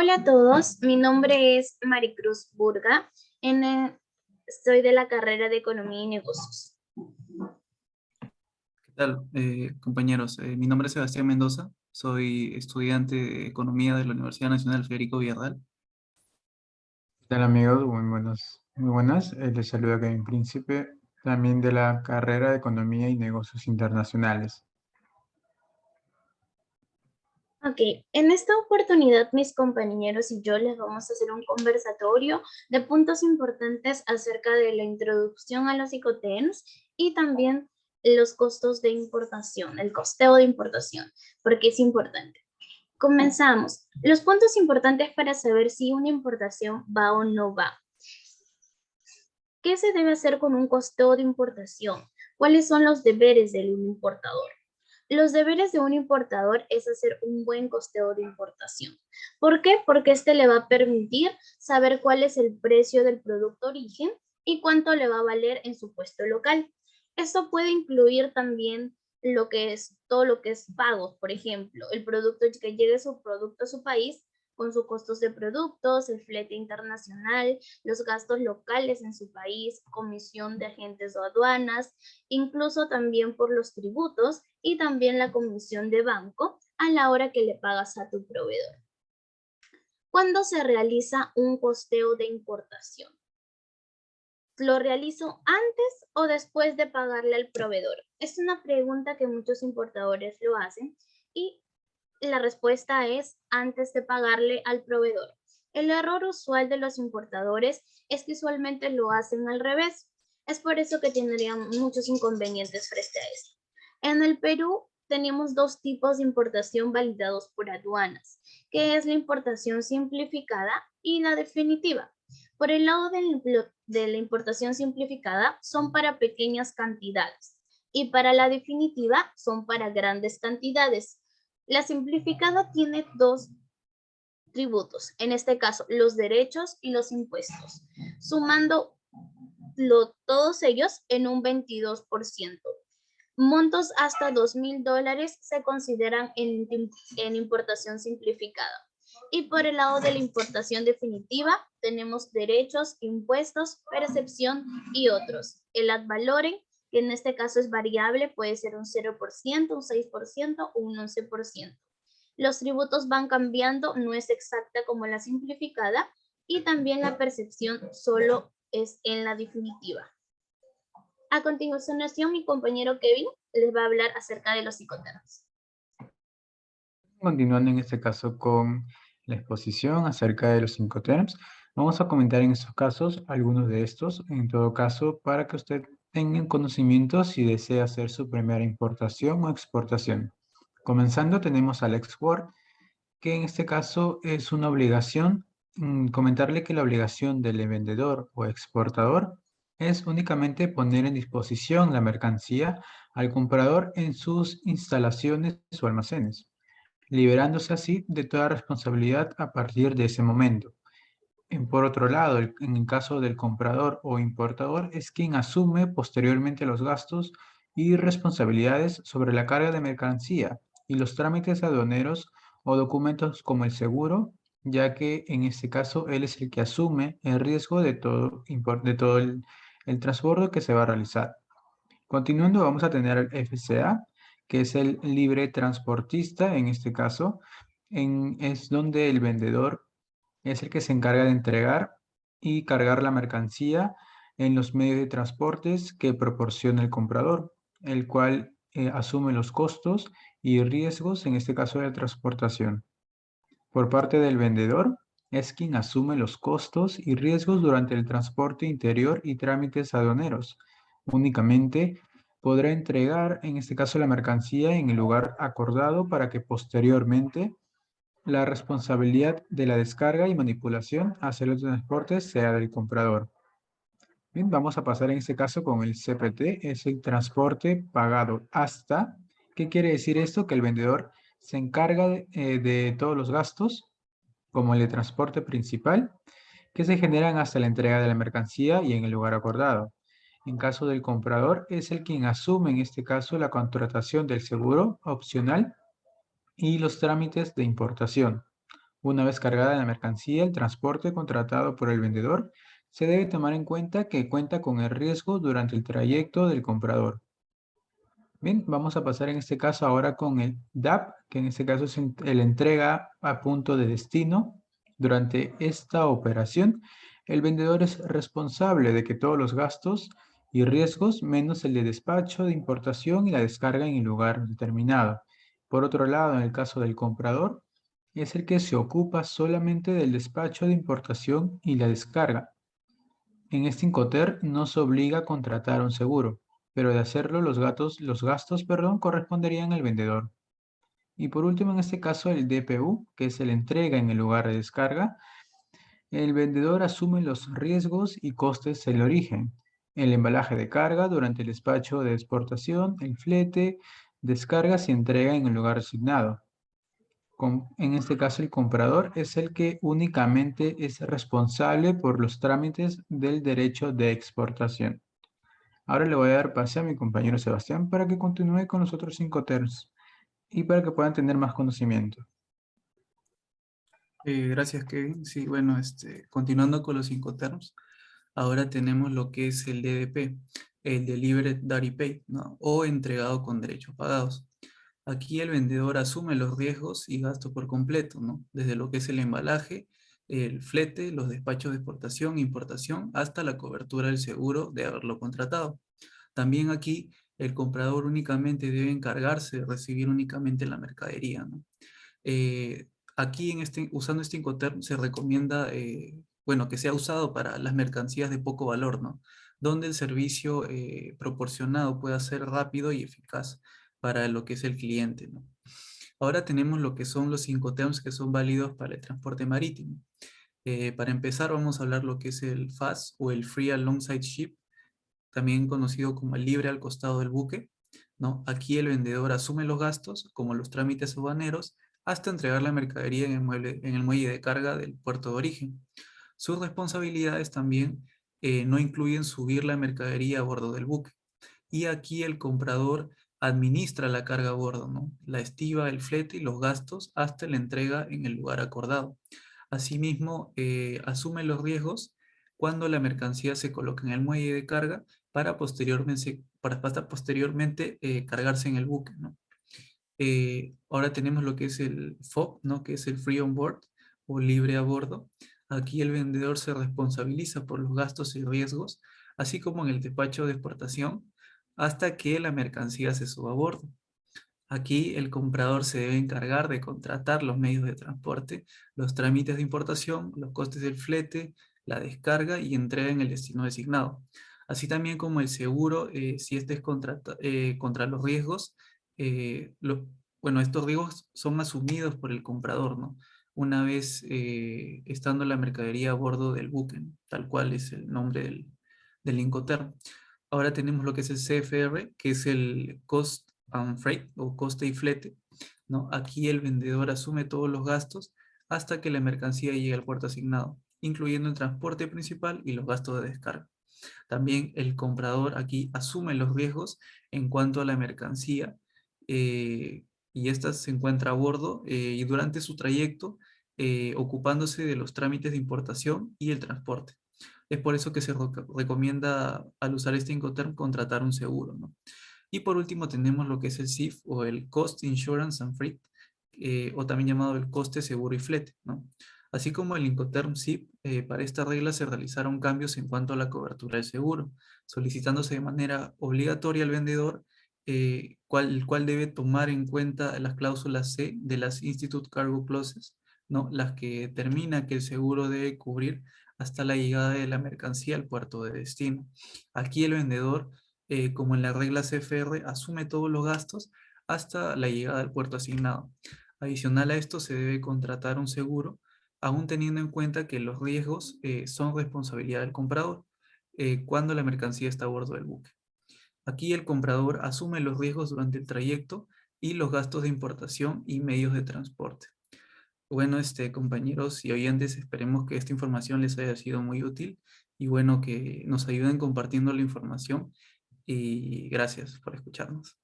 Hola a todos, mi nombre es Maricruz Burga, soy de la carrera de Economía y Negocios. ¿Qué tal, compañeros? Mi nombre es Sebastián Mendoza, soy estudiante de Economía de la Universidad Nacional Federico Villarreal. ¿Qué tal amigos? Muy buenas. Les saluda Kevin Príncipe, también de la carrera de Economía y Negocios Internacionales. Ok, en esta oportunidad mis compañeros y yo les vamos a hacer un conversatorio de puntos importantes acerca de la introducción a los Icoterms y también los costos de importación, el costeo de importación, porque es importante. Comenzamos. Los puntos importantes para saber si una importación va o no va. ¿Qué se debe hacer con un costeo de importación? ¿Cuáles son los deberes de un importador? Los deberes de un importador es hacer un buen costeo de importación. ¿Por qué? Porque este le va a permitir saber cuál es el precio del producto origen y cuánto le va a valer en su puesto local. Esto puede incluir también todo lo que es pagos, por ejemplo, el producto que llegue su producto a su país con sus costos de productos, el flete internacional, los gastos locales en su país, comisión de agentes o aduanas, incluso también por los tributos y también la comisión de banco a la hora que le pagas a tu proveedor. ¿Cuándo se realiza un costeo de importación? ¿Lo realizo antes o después de pagarle al proveedor? Es una pregunta que muchos importadores lo hacen y la respuesta es antes de pagarle al proveedor. El error usual de los importadores es que usualmente lo hacen al revés. Es por eso que tendrían muchos inconvenientes frente a esto. En el Perú tenemos dos tipos de importación validados por aduanas, que es la importación simplificada y la definitiva. Por el lado de la importación simplificada son para pequeñas cantidades y para la definitiva son para grandes cantidades. La simplificada tiene dos tributos, en este caso los derechos y los impuestos, sumando todos ellos en un 22%. Montos hasta $2,000 se consideran en importación simplificada. Y por el lado de la importación definitiva, tenemos derechos, impuestos, percepción y otros. El ad valorem, que en este caso es variable, puede ser un 0%, un 6% o un 11%. Los tributos van cambiando, no es exacta como la simplificada, y también la percepción solo es en la definitiva. A continuación, mi compañero Kevin les va a hablar acerca de los Icoterms. Continuando en este caso con la exposición acerca de los Incoterms, vamos a comentar en estos casos algunos de estos, en todo caso, para que usted tenga conocimiento si desea hacer su primera importación o exportación. Comenzando, tenemos al export, que en este caso es una obligación. Comentarle que la obligación del vendedor o exportador es únicamente poner en disposición la mercancía al comprador en sus instalaciones o almacenes, liberándose así de toda responsabilidad a partir de ese momento. Por otro lado, en el caso del comprador o importador, es quien asume posteriormente los gastos y responsabilidades sobre la carga de mercancía y los trámites aduaneros o documentos como el seguro, ya que en este caso él es el que asume el riesgo de todo el transbordo que se va a realizar. Continuando, vamos a tener el FCA, que es el libre transportista en este caso, es donde el vendedor es el que se encarga de entregar y cargar la mercancía en los medios de transportes que proporciona el comprador, el cual asume los costos y riesgos, en este caso de la transportación. Por parte del vendedor, es quien asume los costos y riesgos durante el transporte interior y trámites aduaneros. Únicamente podrá entregar, en este caso, la mercancía en el lugar acordado para que posteriormente la responsabilidad de la descarga y manipulación hacia los transportes sea del comprador. Bien, vamos a pasar en este caso con el CPT, es el transporte pagado hasta. ¿Qué quiere decir esto? Que el vendedor se encarga de todos los gastos, como el de transporte principal, que se generan hasta la entrega de la mercancía y en el lugar acordado. En caso del comprador, es el quien asume en este caso la contratación del seguro opcional y los trámites de importación. Una vez cargada la mercancía, el transporte contratado por el vendedor se debe tomar en cuenta que cuenta con el riesgo durante el trayecto del comprador. Bien, vamos a pasar en este caso ahora con el DAP, que en este caso es el entrega a punto de destino. Durante esta operación, el vendedor es responsable de que todos los gastos y riesgos, menos el de despacho, de importación y la descarga en el lugar determinado. Por otro lado, en el caso del comprador, es el que se ocupa solamente del despacho de importación y la descarga. En este Incoterm no se obliga a contratar un seguro, pero de hacerlo los gastos, corresponderían al vendedor. Y por último, en este caso, el DPU, que es el entrega en el lugar de descarga, el vendedor asume los riesgos y costes del origen, el embalaje de carga durante el despacho de exportación, el flete, descargas y entrega en el lugar asignado. En este caso, el comprador es el que únicamente es responsable por los trámites del derecho de exportación. Ahora le voy a dar pase a mi compañero Sebastián para que continúe con los otros 5 terms y para que puedan tener más conocimiento. Gracias, Kevin. Sí, bueno, continuando con los Incoterms, ahora tenemos lo que es el DDP, el Delivered Duty Paid, ¿no? O entregado con derechos pagados. Aquí el vendedor asume los riesgos y gastos por completo, ¿no? Desde lo que es el embalaje, el flete, los despachos de exportación, importación, hasta la cobertura del seguro de haberlo contratado. También aquí el comprador únicamente debe encargarse de recibir únicamente la mercadería, ¿no? Eh, Aquí usando este Incoterm se recomienda, bueno, que sea usado para las mercancías de poco valor, ¿no? Donde el servicio proporcionado pueda ser rápido y eficaz para lo que es el cliente, ¿no? Ahora tenemos lo que son los Incoterms que son válidos para el transporte marítimo. Para empezar vamos a hablar lo que es el FAS o el Free Alongside Ship, también conocido como el libre al costado del buque, ¿no? Aquí el vendedor asume los gastos, como los trámites aduaneros, hasta entregar la mercadería en el muelle de carga del puerto de origen. Sus responsabilidades también no incluyen subir la mercadería a bordo del buque. Y aquí el comprador administra la carga a bordo, ¿no? La estiva, el flete y los gastos hasta la entrega en el lugar acordado. Asimismo, asume los riesgos cuando la mercancía se coloca en el muelle de carga para posteriormente cargarse en el buque, ¿no? Ahora tenemos lo que es el FOB, ¿no? Que es el Free On Board o libre a bordo. Aquí el vendedor se responsabiliza por los gastos y riesgos, así como en el despacho de exportación, hasta que la mercancía se suba a bordo. Aquí el comprador se debe encargar de contratar los medios de transporte, los trámites de importación, los costes del flete, la descarga y entrega en el destino designado. Así también como el seguro, si este es contra los riesgos, bueno, estos riesgos son asumidos por el comprador, ¿no? Una vez estando la mercadería a bordo del buque, ¿no? Tal cual es el nombre del Incoterm. Ahora tenemos lo que es el CFR, que es el Cost and Freight o coste y flete, ¿no? Aquí el vendedor asume todos los gastos hasta que la mercancía llegue al puerto asignado, incluyendo el transporte principal y los gastos de descarga. También el comprador aquí asume los riesgos en cuanto a la mercancía y ésta se encuentra a bordo y durante su trayecto ocupándose de los trámites de importación y el transporte. Es por eso que se recomienda al usar este Incoterm contratar un seguro, ¿no? Y por último tenemos lo que es el CIF o el Cost Insurance and Freight, o también llamado el coste seguro y flete, ¿no? Así como el Incoterm CIF, para esta regla se realizaron cambios en cuanto a la cobertura del seguro, solicitándose de manera obligatoria al vendedor, el cual debe tomar en cuenta las cláusulas C de las Institute Cargo Clauses, ¿no? Las que determina que el seguro debe cubrir hasta la llegada de la mercancía al puerto de destino. Aquí el vendedor, como en la regla CFR, asume todos los gastos hasta la llegada al puerto asignado. Adicional a esto, se debe contratar un seguro, aún teniendo en cuenta que los riesgos son responsabilidad del comprador cuando la mercancía está a bordo del buque. Aquí el comprador asume los riesgos durante el trayecto y los gastos de importación y medios de transporte. Bueno, compañeros y oyentes, esperemos que esta información les haya sido muy útil y bueno, que nos ayuden compartiendo la información y gracias por escucharnos.